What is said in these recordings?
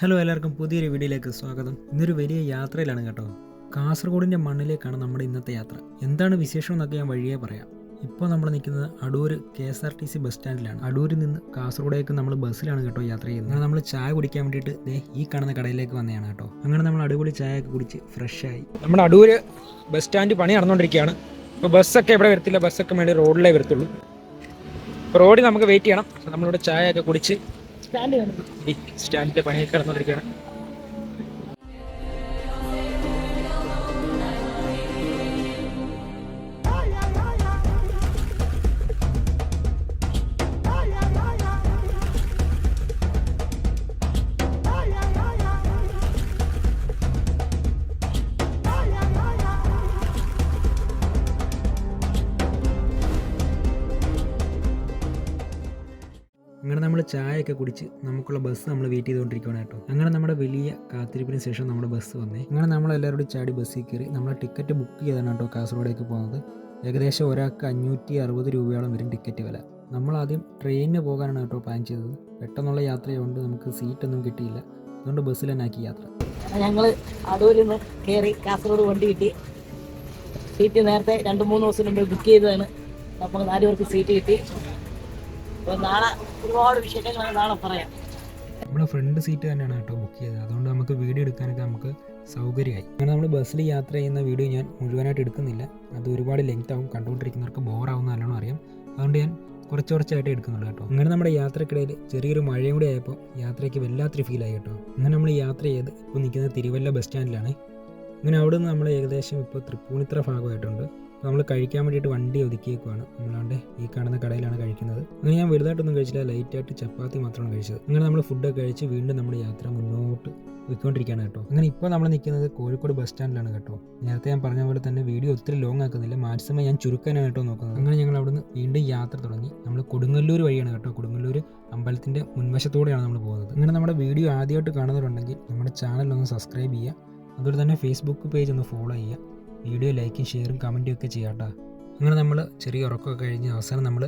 Hello, എല്ലാവർക്കും പുതിയൊരു വീഡിയോയിലേക്ക് സ്വാഗതം. ഇന്നൊരു വലിയ യാത്രയിലാണ് കേട്ടോ. കാസർഗോഡിൻ്റെ മണ്ണിലേക്കാണ് നമ്മുടെ ഇന്നത്തെ യാത്ര. എന്താണ് വിശേഷം എന്നൊക്കെ ഞാൻ വഴിയേ പറയാം. ഇപ്പോൾ നമ്മൾ നിൽക്കുന്നത് അടൂർ KSRTC ബസ് സ്റ്റാൻഡിലാണ്. അടൂരിൽ നിന്ന് കാസർഗോഡേക്ക് നമ്മൾ ബസ്സിലാണ് കേട്ടോ യാത്ര ചെയ്യുന്നത്. അങ്ങനെ നമ്മൾ ചായ കുടിക്കാൻ വേണ്ടിയിട്ട് ഈ കാണുന്ന കടയിലേക്ക് വന്നതാണ് കേട്ടോ. അങ്ങനെ നമ്മൾ അടിപൊളി ചായയൊക്കെ കുടിച്ച് ഫ്രഷായി. നമ്മുടെ അടൂർ ബസ് സ്റ്റാൻഡ് പണി നടന്നുകൊണ്ടിരിക്കുകയാണ്. ഇപ്പോൾ ബസ്സൊക്കെ ഇവിടെ വരത്തില്ല, ബസ്സൊക്കെ വേണ്ടി റോഡിലേ വരത്തുള്ളൂ. ഇപ്പോൾ റോഡിൽ നമുക്ക് വെയിറ്റ് ചെയ്യണം. നമ്മളിവിടെ ചായയൊക്കെ കുടിച്ച് സ്റ്റാൻഡിന്റെ പണിയൊക്കെ നടന്നുകൊണ്ടിരിക്കുകയാണ്. അങ്ങനെ നമ്മൾ ചായയൊക്കെ കുടിച്ച് നമുക്കുള്ള ബസ് നമ്മൾ വെയിറ്റ് ചെയ്തുകൊണ്ടിരിക്കുകയാണ് കേട്ടോ. അങ്ങനെ നമ്മുടെ വലിയ കാത്തിരിപ്പിന് ശേഷം നമ്മുടെ ബസ് വന്നേ. അങ്ങനെ നമ്മളെല്ലാവരോടും ചാടി ബസ്സിൽ കയറി നമ്മളെ ടിക്കറ്റ് ബുക്ക് ചെയ്താണ് കേട്ടോ കാസർഗോഡേക്ക് പോകുന്നത്. ഏകദേശം ഒരാൾക്ക് 560 രൂപയോളം വരും ടിക്കറ്റ് വില. നമ്മളാദ്യം ട്രെയിനിന് പോകാനാണ് കേട്ടോ പ്ലാൻ ചെയ്തത്. പെട്ടെന്നുള്ള യാത്രയായതുകൊണ്ട് നമുക്ക് സീറ്റൊന്നും കിട്ടിയില്ല. അതുകൊണ്ട് ബസ്സിൽ തന്നെ ആക്കി യാത്ര. ഞങ്ങൾ അടൂരിൽ നിന്ന് കയറി കാസർഗോഡ് വണ്ടി കിട്ടി. സീറ്റ് നേരത്തെ 2-3 ദിവസം മുമ്പ് ബുക്ക് ചെയ്തതാണ്. നമുക്ക് 4 പേർക്ക് സീറ്റ് കിട്ടി. അപ്പോൾ നാളെ ഒരുപാട് വിശേഷങ്ങൾ നാളെ പറയാം. നമ്മുടെ ഫ്രണ്ട് സീറ്റ് തന്നെയാണ് കേട്ടോ ബുക്ക് ചെയ്തത്. അതുകൊണ്ട് നമുക്ക് വീഡിയോ എടുക്കാനൊക്കെ നമുക്ക് സൗകര്യമായി. അങ്ങനെ നമ്മൾ ബസ്സിൽ യാത്ര ചെയ്യുന്ന വീഡിയോ ഞാൻ മുഴുവനായിട്ട് എടുക്കുന്നില്ല. അത് ഒരുപാട് ലെങ്ത് ആവും, കണ്ടുകൊണ്ടിരിക്കുന്നവർക്ക് ബോറാവുന്ന നല്ലോണം അറിയാം. അതുകൊണ്ട് ഞാൻ കുറച്ചായിട്ട് എടുക്കുന്നുള്ളൂ കേട്ടോ. അങ്ങനെ നമ്മുടെ യാത്രക്കിടയിൽ ചെറിയൊരു മഴയും കൂടി ആയപ്പോൾ യാത്രയ്ക്ക് വല്ലാത്തൊരു ഫീലായി കേട്ടോ. അങ്ങനെ നമ്മൾ യാത്ര ചെയ്ത് ഇപ്പോൾ നിൽക്കുന്നത് തിരുവല്ല ബസ് സ്റ്റാൻഡിലാണ്. അങ്ങനെ അവിടെ നിന്ന് നമ്മൾ ഏകദേശം ഇപ്പോൾ തൃപ്പൂണിത്തുറ ഭാഗമായിട്ടുണ്ട്. നമ്മൾ കഴിക്കാൻ വേണ്ടിയിട്ട് വണ്ടി ഒതുക്കിയേക്കുവാണ്. നമ്മളാണ്ട് ഈ കാണുന്ന കടയിലാണ് കഴിക്കുന്നത്. അങ്ങനെ ഞാൻ വലുതായിട്ടൊന്നും കഴിച്ചില്ല, ലൈറ്റായിട്ട് ചപ്പാത്തി മാത്രമാണ് കഴിച്ചത്. അങ്ങനെ നമ്മൾ ഫുഡൊക്കെ കഴിച്ച് വീണ്ടും നമ്മുടെ യാത്ര മുന്നോട്ട് പോയിക്കൊണ്ടിരിക്കുകയാണ് കേട്ടോ. അങ്ങനെ ഇപ്പോൾ നമ്മൾ നിൽക്കുന്നത് കോഴിക്കോട് ബസ് സ്റ്റാൻഡിലാണ് കേട്ടോ. നേരത്തെ ഞാൻ പറഞ്ഞ പോലെ തന്നെ വീഡിയോ ഒത്തിരി ലോങ് ആക്കുന്നില്ല, മാക്സിമം ഞാൻ ചുരുക്കാനാണ് കേട്ടോ നോക്കുന്നത്. അങ്ങനെ ഞങ്ങൾ അവിടുന്ന് വീണ്ടും യാത്ര തുടങ്ങി. നമ്മൾ കൊടുങ്ങല്ലൂർ വഴിയാണ് കേട്ടോ. കൊടുങ്ങല്ലൂർ അമ്പലത്തിൻ്റെ മുൻവശത്തോടെയാണ് നമ്മൾ പോകുന്നത്. അങ്ങനെ നമ്മുടെ വീഡിയോ ആദ്യമായിട്ട് കാണുന്നവരുണ്ടെങ്കിൽ നമ്മുടെ ചാനലൊന്ന് സബ്സ്ക്രൈബ് ചെയ്യുക. അതുപോലെ തന്നെ ഫേസ്ബുക്ക് പേജ് ഒന്ന് ഫോളോ ചെയ്യുക. വീഡിയോ ലൈക്കും ഷെയറും കമൻറ്റും ഒക്കെ ചെയ്യാം കേട്ടോ. അങ്ങനെ നമ്മൾ ചെറിയ ഉറക്കമൊക്കെ കഴിഞ്ഞ് അവസാനം നമ്മൾ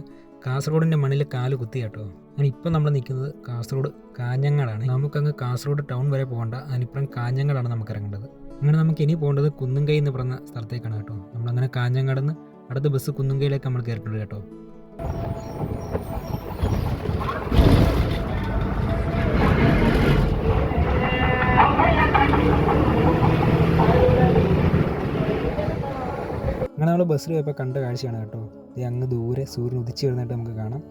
കാസർഗോഡിൻ്റെ മണ്ണിൽ കാല് കുത്തി കേട്ടോ. അങ്ങനെ ഇപ്പോൾ നമ്മൾ നിൽക്കുന്നത് കാസർഗോഡ് കാഞ്ഞങ്ങാടാണ്. നമുക്കങ്ങ് കാസർഗോഡ് ടൗൺ വരെ പോകേണ്ട, അതിനിപ്പുറം കാഞ്ഞങ്ങാടാണ് നമുക്ക് ഇറങ്ങേണ്ടത്. അങ്ങനെ നമുക്ക് ഇനി പോകേണ്ടത് കുന്നുംകൈ എന്ന് പറഞ്ഞ സ്ഥലത്തേക്കാണ് കേട്ടോ. നമ്മളങ്ങനെ കാഞ്ഞങ്ങാട് നിന്ന് അടുത്ത ബസ് കുന്നുംകൈയിലേക്ക് നമ്മൾ കയറിയിട്ടുണ്ട് കേട്ടോ. അങ്ങനെ നമ്മൾ ബസ്സിൽ പോയപ്പോൾ കണ്ട കാഴ്ചയാണ് കേട്ടോ. ഇത് അങ്ങ് ദൂരെ സൂര്യൻ ഉദിച്ചു വരുന്നതായിട്ട് നമുക്ക് കാണാം.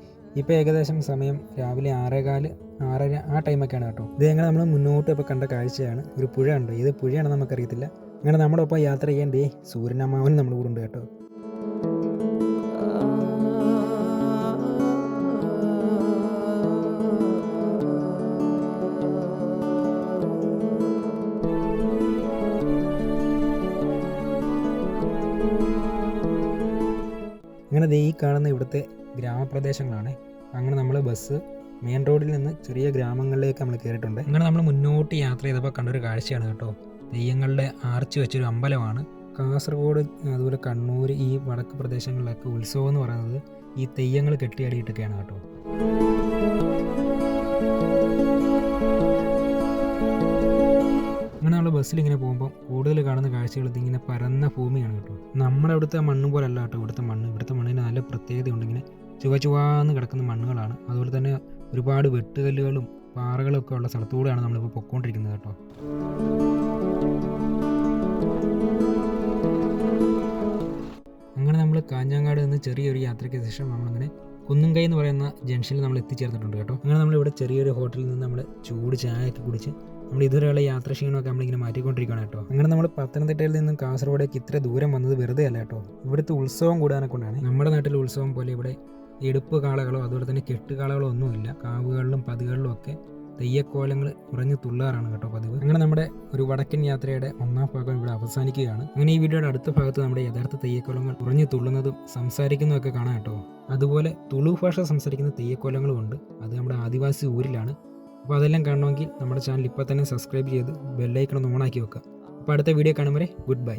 ഇപ്പോൾ ഏകദേശം സമയം രാവിലെ 6:15, 6:30 ആ ടൈമൊക്കെയാണ് കേട്ടോ. ഇത് അങ്ങനെ നമ്മൾ മുന്നോട്ട് ഇപ്പോൾ കണ്ട കാഴ്ചയാണ്. ഒരു പുഴ ഉണ്ട്, ഏത് പുഴയാണെന്ന് നമുക്കറിയത്തില്ല. അങ്ങനെ നമ്മുടെ ഒപ്പം യാത്ര ചെയ്യാൻ സൂര്യനമ്മാവനും നമ്മുടെ കൂടെ ഉണ്ട് കേട്ടോ. അങ്ങനെ ഈ കാണുന്ന ഇവിടുത്തെ ഗ്രാമപ്രദേശങ്ങളാണ്. അങ്ങനെ നമ്മൾ ബസ് മെയിൻ റോഡിൽ നിന്ന് ചെറിയ ഗ്രാമങ്ങളിലേക്ക് നമ്മൾ കയറിയിട്ടുണ്ട്. അങ്ങനെ നമ്മൾ മുന്നോട്ട് യാത്ര ചെയ്തപ്പോൾ കണ്ടൊരു കാഴ്ചയാണ് കേട്ടോ. തെയ്യങ്ങളുടെ ആർച്ച് വെച്ചൊരു അമ്പലമാണ്. കാസർഗോഡ് അതുപോലെ കണ്ണൂർ ഈ വടക്ക് പ്രദേശങ്ങളിലൊക്കെ ഉത്സവം എന്ന് പറയുന്നത് ഈ തെയ്യങ്ങൾ കെട്ടിയാടിയിട്ടൊക്കെയാണ് കേട്ടോ. അങ്ങനെ നമ്മൾ ബസ്സിൽ ഇങ്ങനെ പോകുമ്പോൾ കൂടുതൽ കാണുന്ന കാഴ്ചകൾ ഇതിങ്ങനെ പരന്ന ഭൂമിയാണ് കേട്ടോ. നമ്മുടെ അവിടുത്തെ മണ്ണ് പോലെ അല്ല കേട്ടോ ഇവിടുത്തെ മണ്ണ്. ഇവിടുത്തെ മണ്ണിന് നല്ല പ്രത്യേകതയുണ്ട്. ഇങ്ങനെ ചുവന്ന് കിടക്കുന്ന മണ്ണുകളാണ്. അതുപോലെ തന്നെ ഒരുപാട് വെട്ടുകല്ലുകളും പാറകളും ഒക്കെ ഉള്ള സ്ഥലത്തൂടെയാണ് നമ്മളിപ്പോൾ പൊയ്ക്കൊണ്ടിരിക്കുന്നത് കേട്ടോ. അങ്ങനെ നമ്മൾ കാഞ്ഞങ്ങാട് നിന്ന് ചെറിയൊരു യാത്രയ്ക്ക് ശേഷം നമ്മളങ്ങനെ കുന്നുംകൈ എന്ന് പറയുന്ന ജംഗ്ഷനിൽ നമ്മൾ എത്തിച്ചേർന്നിട്ടുണ്ട് കേട്ടോ. അങ്ങനെ നമ്മളിവിടെ ചെറിയൊരു ഹോട്ടലിൽ നിന്ന് നമ്മൾ ചൂട് ചായയൊക്കെ കുടിച്ച് നമ്മൾ ഇതുവരെയുള്ള യാത്ര ക്ഷീണമൊക്കെ നമ്മളിങ്ങനെ മാറ്റിക്കൊണ്ടിരിക്കുകയാണ് കേട്ടോ. അങ്ങനെ നമ്മൾ പത്തനംതിട്ടയിൽ നിന്നും കാസർഗോഡേക്ക് ഇത്ര ദൂരം വന്നത് വെറുതെ അല്ല കേട്ടോ. ഇവിടുത്തെ ഉത്സവം കൂടാനെ കൊണ്ടാണ്. നമ്മുടെ നാട്ടിലെ ഉത്സവം പോലെ ഇവിടെ എടുപ്പ് കാളകളോ അതുപോലെ തന്നെ കെട്ടുകാളകളോ ഒന്നുമില്ല. കാവുകളിലും പതികളിലും ഒക്കെ തെയ്യക്കോലങ്ങൾ കുറഞ്ഞ് തുള്ളാറാണ് കേട്ടോ പതിവ്. അങ്ങനെ നമ്മുടെ ഒരു വടക്കൻ യാത്രയുടെ 1ാം ഭാഗം ഇവിടെ അവസാനിക്കുകയാണ്. അങ്ങനെ ഈ വീഡിയോയുടെ അടുത്ത ഭാഗത്ത് നമ്മുടെ യഥാർത്ഥ തെയ്യക്കോലങ്ങൾ കുറഞ്ഞ് തുള്ളുന്നതും സംസാരിക്കുന്നതൊക്കെ കാണാം കേട്ടോ. അതുപോലെ തുളു ഭാഷ സംസാരിക്കുന്ന തെയ്യക്കോലങ്ങളും ഉണ്ട്. അത് നമ്മുടെ ആദിവാസി ഊരിലാണ്. അപ്പോൾ അതെല്ലാം കാണണമെങ്കിൽ നമ്മുടെ ചാനൽ ഇപ്പോൾ തന്നെ സബ്സ്ക്രൈബ് ചെയ്ത് ബെല്ലൈക്കൺ ഒന്ന് ഓണാക്കി വെക്കുക. അപ്പോൾ അടുത്ത വീഡിയോ കാണും വരെ ഗുഡ് ബൈ.